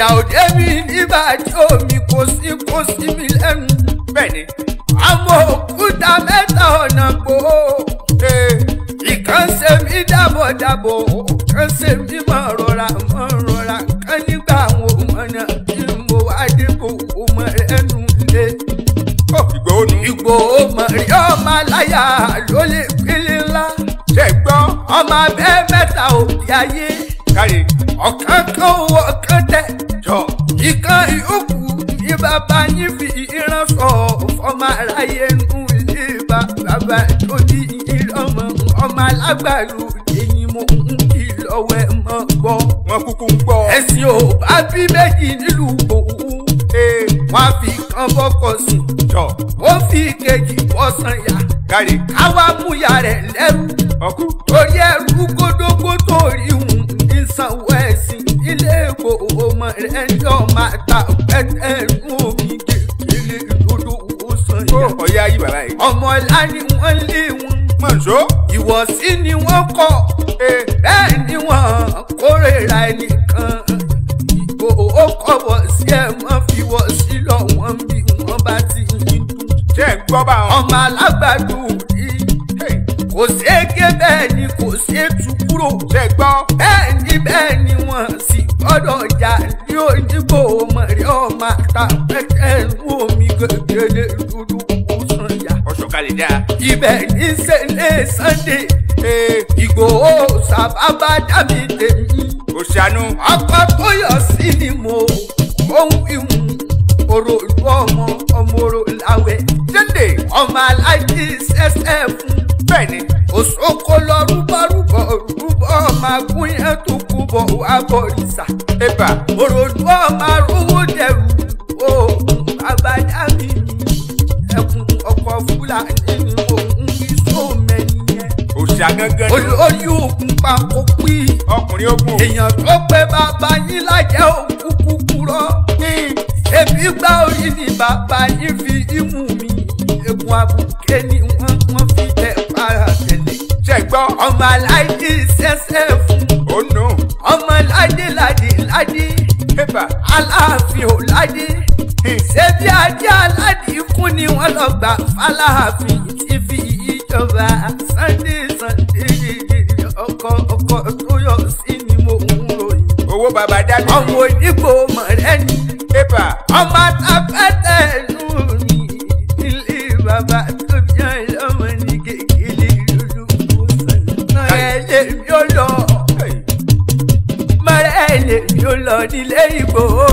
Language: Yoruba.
ìyà òde mi níbàjẹ́ omi kò sí mi lẹ́nu. bẹ́ẹ̀ni. àmọ́ òkúta mẹ́ta ọ̀nà gbòó. ìkan ṣe mí dábọ̀dábọ̀ kan ṣe mí mọ̀ rọra kan nígbà àwọn ọmọ náà kí mo wá dìbò ọmọ ẹnu lé. Ìgbòho nù. Ìgbòho mọ̀rí ọmọ aláya ló lè pélé ńlá. ṣe gbọ́. ọmọ abẹ́ mẹ́ta òbí ayé. káre. ọ̀kan kan owó ọ̀kan tẹ̀ jọ. ìkan ìyókù ní bàbá yín fi ìran sọ fọmọ aráyé nù ilé bàbá tó di ìrọmọ ọmọ alágbàlú èyí mo ń kí lọ́wọ́ ẹ̀ mọ́ gbọ́. wọ́n kúkú ń gbọ́. ẹ̀sìn ò bá bí méjì nílùú Ìgbòho. wọ́n fi kan bọ́kọ̀ sí jọ. ó fi kejì bọ́ sànyà. káre. káwá múyà rẹ̀ lẹ́rú. ọkú. torí ẹrú kódókó torí òun ní sanwó ẹ̀sìn ilé Ìgbòho mọ̀ rẹ̀ ń yọ máa ta pẹ́tẹ́rù omi kékeré lódò ó sànyà. ọ̀yá yìí bàbá yìí. ọmọ ọ̀la ni wọ́n lé wọn. mọ̀nsó. ìwọ̀sí ni wọ́n kọ́. bẹ́ẹ̀ ni wọ́n kórèrà ẹnìkan. Ìgbòho kọ̀wọ̀ sí ẹ̀ wọ́n fi wọ̀ sí lọ wọ́n bí wọ́n bá ti ń dùn. ṣé ń gbọ́ bá wọn. ọmọ alágbàdo yìí kò sége bẹ́ẹ̀ ni kò sé tu kúrò. ṣé gbọ́. bẹ́ẹ̀ ni wọ́n sì gbọ́dọ̀ jà ní Ìgbòho mọ̀rí ọmọ àtà pẹ́kẹ́rù omi gègéle dúdú kó sànyà. ọ̀ṣọ́kalẹ̀ dáa. ibẹ̀ ní sẹ́lẹ̀ Sunday. Ìgbòho sábàbà dàbí tèmi. kò ṣàánú. ọkọ̀ tó yọ sí ni mo ohun ìmú òròlú ọmọ òrò làwẹ̀. Sunday. ọmọ alájí ṣẹ̀ṣẹ̀ fún. bẹ́ẹ̀ni. òṣòkò lọ rúbọ máa gún yẹn tó kú bọ̀ wá bọ̀rìṣà. ẹ̀bà. òròlú ọmọ arówó dẹrù oògùn abájá mi ẹkùn ọkọ̀ Fúlàní ni mo ń rí sóòmẹ́ni yẹn. òṣà gangan. olórí ogun pa kó pí. ọkùnrin ogun. èèyàn tó pé bàbá yín lájẹ́ òkú kúkúrọ́. ebi gbá orí ni bàbá yín fi imú mi. egun àbùké ni wọ́n fi tẹ̀ para tẹ̀lé. ṣé gbọ́. ọmọ aláìdí ṣẹ̀ṣẹ̀ fún. ó nù. ọmọ ládé. ẹ̀bà. Aláàfin ò ládé. ṣé bí adé aládé kún ni wọ́n lọ gbà fáláàfin tí fi ìjọba Sunday ọkọ̀ tó yọ sí ni mo ń ròyìn. owó bàbá dábì. ọmọ onígbò mọ̀rẹ́ ni. ẹ̀bà. ọmọ àtàpẹ́tẹ̀ ìlú mi ilé bàbá tó yàn lọ́mọ ní kékeré lójú kó sàn. mọ̀rẹ́ lèmi ó lọ nílé Ìgbòho.